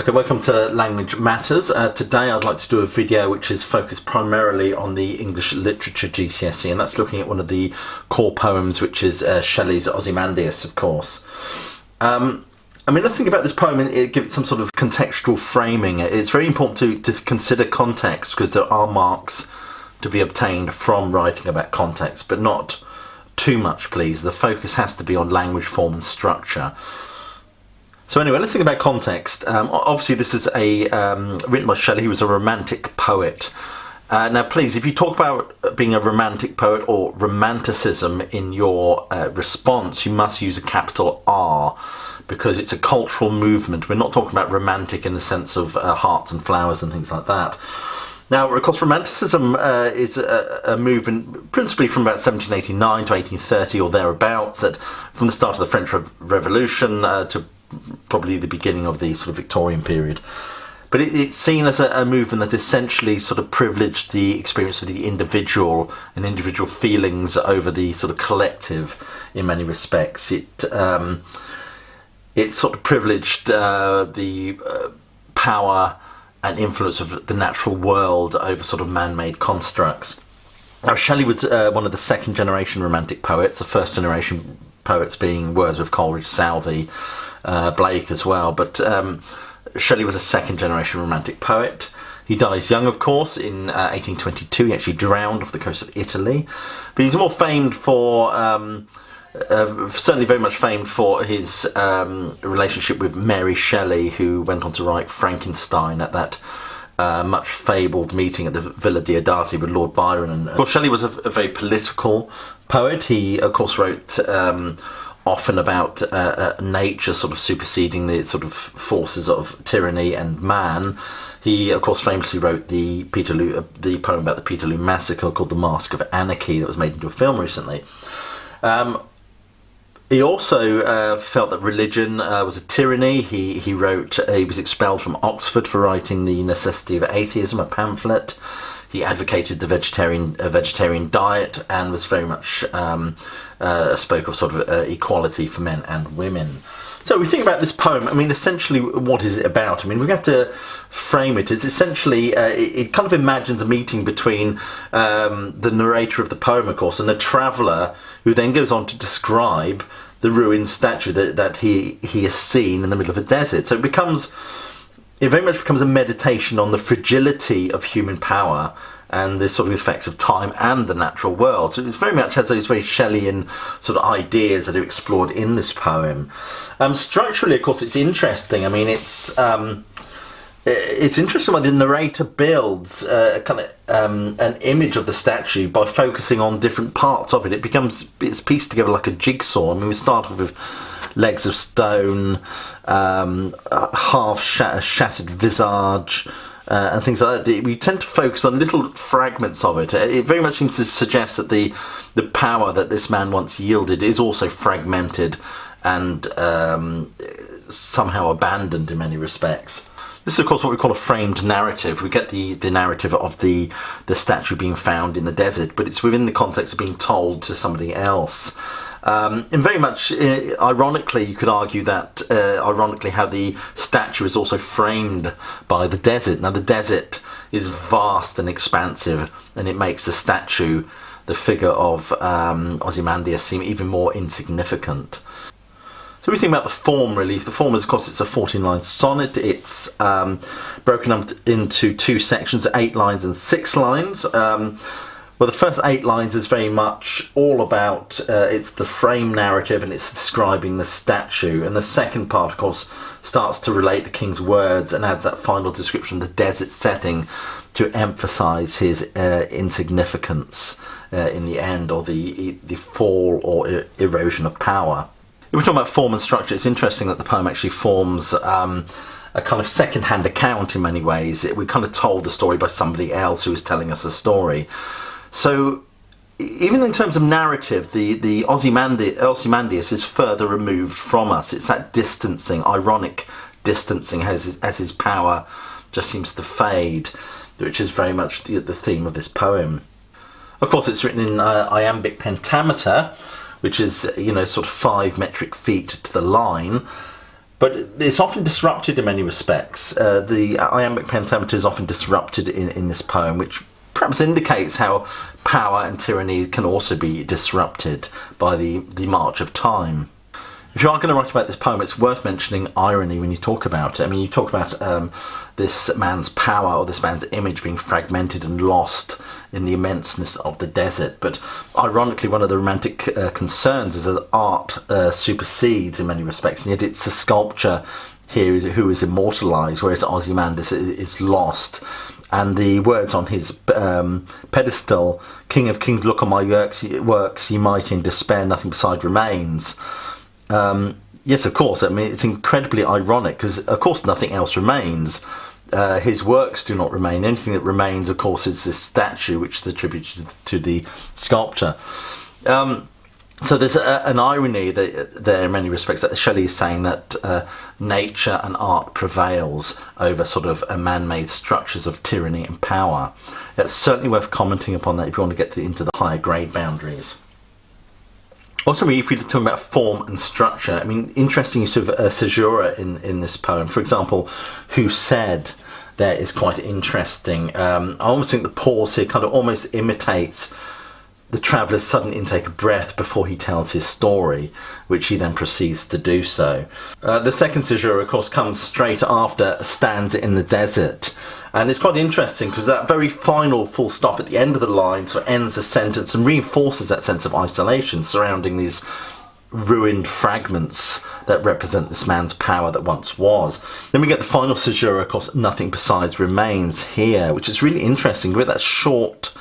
Okay, welcome to Language Matters. Today I'd like to do a video which is focused primarily on the English Literature GCSE, and that's looking at one of the core poems, which is Shelley's Ozymandias, of course. Let's think about this poem and give it some sort of contextual framing. It's very important to consider context, because there are marks to be obtained from writing about context, but not too much, please. The focus has to be on language, form and structure. So anyway, let's think about context. Obviously this is written by Shelley. He was a romantic poet. Now please, if you talk about being a romantic poet or romanticism in your response, you must use a capital R, because it's a cultural movement. We're not talking about romantic in the sense of hearts and flowers and things like that. Now, of course, Romanticism is a movement principally from about 1789 to 1830 or thereabouts, that from the start of the French Revolution to probably the beginning of the sort of Victorian period. But it's seen as a movement that essentially sort of privileged the experience of the individual and individual feelings over the sort of collective in many respects. It sort of privileged the power and influence of the natural world over sort of man-made constructs. Now, Shelley was one of the second-generation Romantic poets, the first-generation poets being Wordsworth, Coleridge, Southey, Blake as well, but Shelley was a second-generation Romantic poet. He dies young, of course, in 1822. He actually drowned off the coast of Italy, but he's more famed for certainly very much famed for his relationship with Mary Shelley, who went on to write Frankenstein at that much fabled meeting at the Villa Diodati with Lord Byron. And of course, Shelley was a very political poet. He, of course, wrote often about nature sort of superseding the sort of forces of tyranny and man. He, of course, famously wrote the poem about the Peterloo Massacre called The Mask of Anarchy, that was made into a film recently. He also felt that religion was a tyranny. He was expelled from Oxford for writing The Necessity of Atheism, a pamphlet. He advocated the vegetarian diet, and was very much spoke of sort of equality for men and women. So we think about this poem. I mean, essentially, what is it about? I mean, we have to frame it. It's essentially, it kind of imagines a meeting between the narrator of the poem, of course, and a traveller who then goes on to describe the ruined statue that he has seen in the middle of a desert. So it very much becomes a meditation on the fragility of human power and the sort of effects of time and the natural world. So it very much has those very Shelleyan sort of ideas that are explored in this poem. Structurally, of course, it's interesting. I mean, it's interesting why the narrator builds an image of the statue by focusing on different parts of it. It's pieced together like a jigsaw. I mean, we start off with legs of stone, shattered visage, and things like that. We tend to focus on little fragments of it. It very much seems to suggest that the power that this man once yielded is also fragmented and somehow abandoned in many respects. This is, of course, what we call a framed narrative. We get the narrative of the statue being found in the desert, but it's within the context of being told to somebody else. And very much, ironically, you could argue that, how the statue is also framed by the desert. Now, the desert is vast and expansive, and it makes the statue, the figure of Ozymandias, seem even more insignificant. So we think about the form, really. The form is, of course, it's a 14-line sonnet. It's broken up into two sections, 8 lines and 6 lines. Well, the first 8 lines is very much all about, it's the frame narrative and it's describing the statue. And the second part, of course, starts to relate the king's words and adds that final description of the desert setting to emphasise his insignificance in the end, or the fall or erosion of power. If we're talking about form and structure, it's interesting that the poem actually forms a kind of second-hand account in many ways. We kind of told the story by somebody else who was telling us a story. So even in terms of narrative, the Ozymandias is further removed from us. It's that distancing, ironic distancing, as his power just seems to fade, which is very much the theme of this poem. Of course, it's written in iambic pentameter, which is, sort of 5 metric feet to the line. But it's often disrupted in many respects. The iambic pentameter is often disrupted in this poem, which perhaps indicates how power and tyranny can also be disrupted by the march of time. If you are going to write about this poem, it's worth mentioning irony when you talk about it. I mean, you talk about this man's power or this man's image being fragmented and lost in the immenseness of the desert. But ironically, one of the romantic concerns is that art supersedes in many respects, and yet it's the sculpture here who is immortalised, whereas Ozymandias is lost. And the words on his pedestal, "King of kings, look on my works, ye mighty in despair, nothing beside remains." Yes, of course. I mean, it's incredibly ironic because, of course, nothing else remains. His works do not remain. The only thing that remains, of course, is this statue, which is attributed to the sculptor. So there's an irony there in many respects, that Shelley is saying that nature and art prevails over sort of man-made structures of tyranny and power. It's certainly worth commenting upon that if you want to get into the higher grade boundaries. Also, if we talk about form and structure, I mean, interesting use of caesura in this poem. For example, "who said" there is quite interesting. I almost think the pause here kind of almost imitates the traveller's sudden intake of breath before he tells his story, which he then proceeds to do so. The second caesura, of course, comes straight after "stands in the desert." And it's quite interesting because that very final full stop at the end of the line sort of ends the sentence and reinforces that sense of isolation surrounding these ruined fragments that represent this man's power that once was. Then we get the final caesura, of course, "nothing besides remains" here, which is really interesting with that short,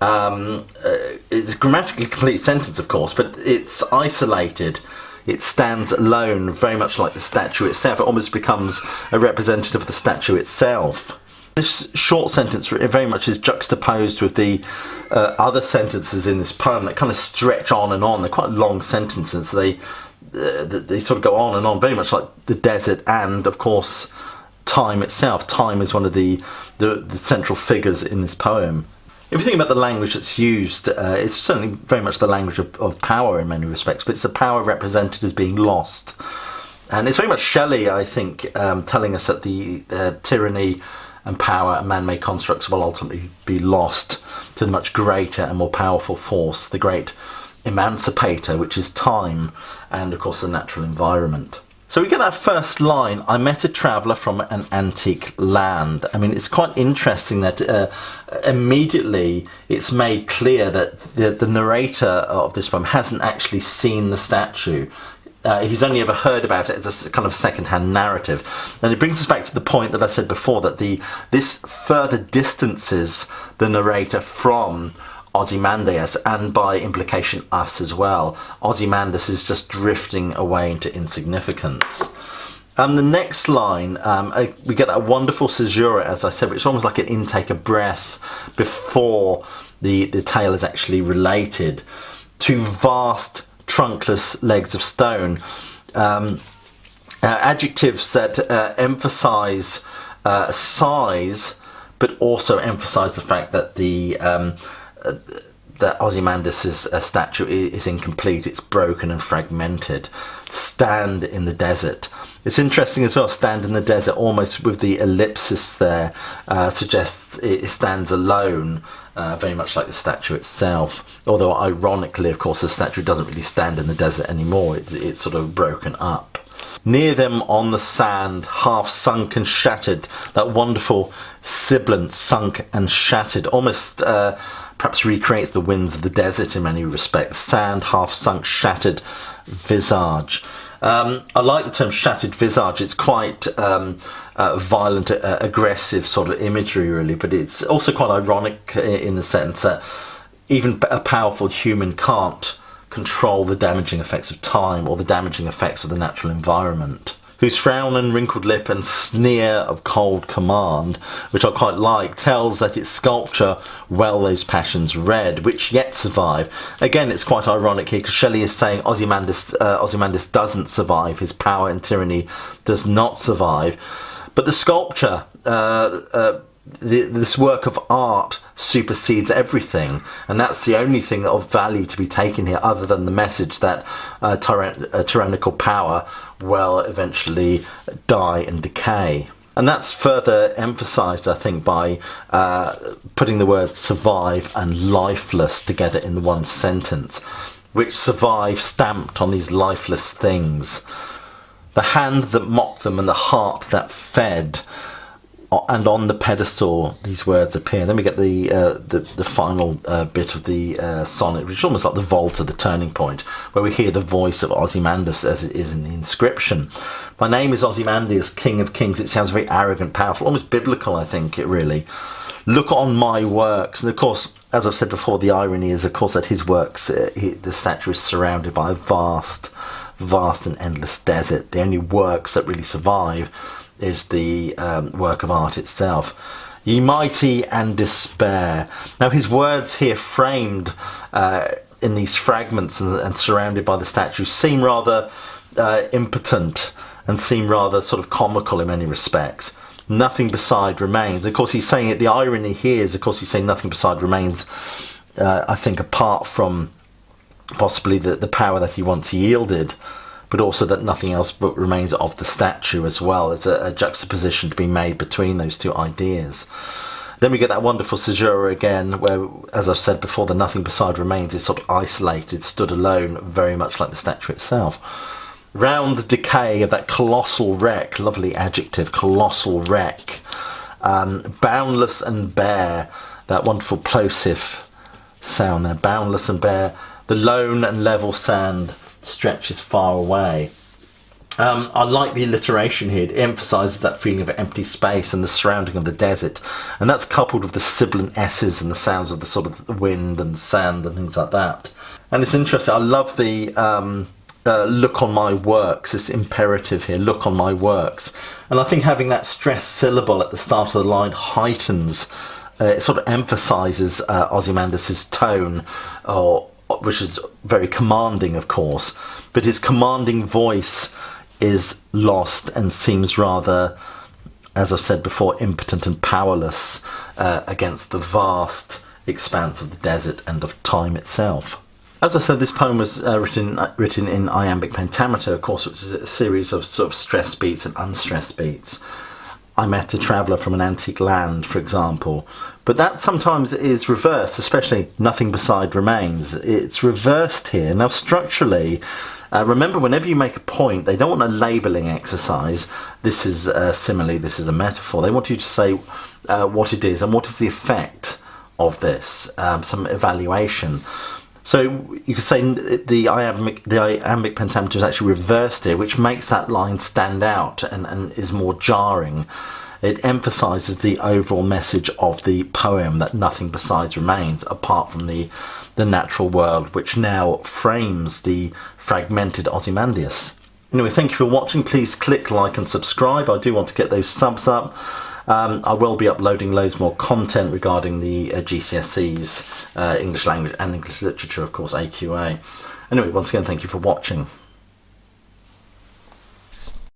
it's a grammatically complete sentence, of course, but it's isolated. It stands alone, very much like the statue itself. It almost becomes a representative of the statue itself. This short sentence very much is juxtaposed with the other sentences in this poem that kind of stretch on and on. They're quite long sentences. They sort of go on and on, very much like the desert and, of course, time itself. Time is one of the central figures in this poem. If you think about the language that's used, it's certainly very much the language of power in many respects, but it's a power represented as being lost. And it's very much Shelley, I think, telling us that the tyranny and power and man-made constructs will ultimately be lost to the much greater and more powerful force, the great emancipator, which is time, and of course the natural environment. So we get that first line, "I met a traveller from an antique land." I mean, it's quite interesting that immediately it's made clear that the narrator of this poem hasn't actually seen the statue. He's only ever heard about it as a kind of second-hand narrative. And it brings us back to the point that I said before, that this further distances the narrator from Ozymandias, and by implication us as well. Ozymandias is just drifting away into insignificance. And the next line, we get that wonderful caesura, as I said, which is almost like an intake of breath before the tale is actually related. "Two vast trunkless legs of stone," adjectives that emphasize size, but also emphasize the fact that that Ozymandias' statue is incomplete. It's broken and fragmented. "Stand in the desert." It's interesting as well, "stand in the desert," almost with the ellipsis there, suggests it stands alone, very much like the statue itself. Although ironically, of course, the statue doesn't really stand in the desert anymore. It's sort of broken up. "Near them on the sand, half sunk and shattered." That wonderful sibilant, "sunk and shattered," almost perhaps recreates the winds of the desert in many respects. Sand, half sunk, shattered visage. I like the term "shattered visage." It's quite violent, aggressive sort of imagery, really, but it's also quite ironic in the sense that even a powerful human can't control the damaging effects of time or the damaging effects of the natural environment. "Whose frown and wrinkled lip and sneer of cold command," which I quite like, tells that its sculpture well those passions read, which yet survive. Again, it's quite ironic here because Shelley is saying Ozymandias doesn't survive, his power and tyranny does not survive. But the sculpture this work of art supersedes everything, and that's the only thing of value to be taken here, other than the message that tyrannical power will eventually die and decay. And that's further emphasised, I think, by putting the words survive and lifeless together in one sentence, which survive stamped on these lifeless things. The hand that mocked them and the heart that fed, and on the pedestal these words appear. Then we get the final bit of the sonnet, which is almost like the vault of the turning point, where we hear the voice of Ozymandias as it is in the inscription. My name is Ozymandias, King of Kings. It sounds very arrogant, powerful, almost biblical, I think, it really. Look on my works. And of course, as I've said before, the irony is, of course, that his works, the statue is surrounded by a vast and endless desert. The only works that really survive is the work of art itself. Ye mighty and despair. Now his words here framed in these fragments and surrounded by the statue seem rather impotent and seem rather sort of comical in many respects. Nothing beside remains. Of course he's saying it, the irony here is, of course, he's saying nothing beside remains, I think, apart from possibly the power that he once yielded, but also that nothing else but remains of the statue as well. There's a juxtaposition to be made between those two ideas. Then we get that wonderful caesura again, where, as I've said before, the nothing beside remains is sort of isolated, stood alone, very much like the statue itself. Round the decay of that colossal wreck, lovely adjective, colossal wreck, boundless and bare, that wonderful plosive sound there, boundless and bare, the lone and level sand stretches far away. I like the alliteration here. It emphasises that feeling of empty space and the surrounding of the desert, and that's coupled with the sibilant S's and the sounds of the sort of the wind and sand and things like that. And it's interesting, I love the look on my works, this imperative here, look on my works. And I think having that stressed syllable at the start of the line heightens, it sort of emphasises Ozymandias' tone, which is very commanding, of course, but his commanding voice is lost and seems rather, as I've said before, impotent and powerless against the vast expanse of the desert and of time itself. As I said, this poem was written in iambic pentameter, of course, which is a series of sort of stressed beats and unstressed beats. I met a traveller from an antique land, for example, but that sometimes is reversed, especially nothing beside remains. It's reversed here. Now, structurally, remember, whenever you make a point, they don't want a labelling exercise. This is a simile, this is a metaphor. They want you to say what it is and what is the effect of this, some evaluation. So you could say the iambic pentameter is actually reversed here, which makes that line stand out and is more jarring. It emphasises the overall message of the poem, that nothing besides remains apart from the natural world, which now frames the fragmented Ozymandias. Anyway, thank you for watching. Please click like and subscribe. I do want to get those subs up. I will be uploading loads more content regarding the GCSEs, English language and English literature, of course, AQA. Anyway, once again, thank you for watching.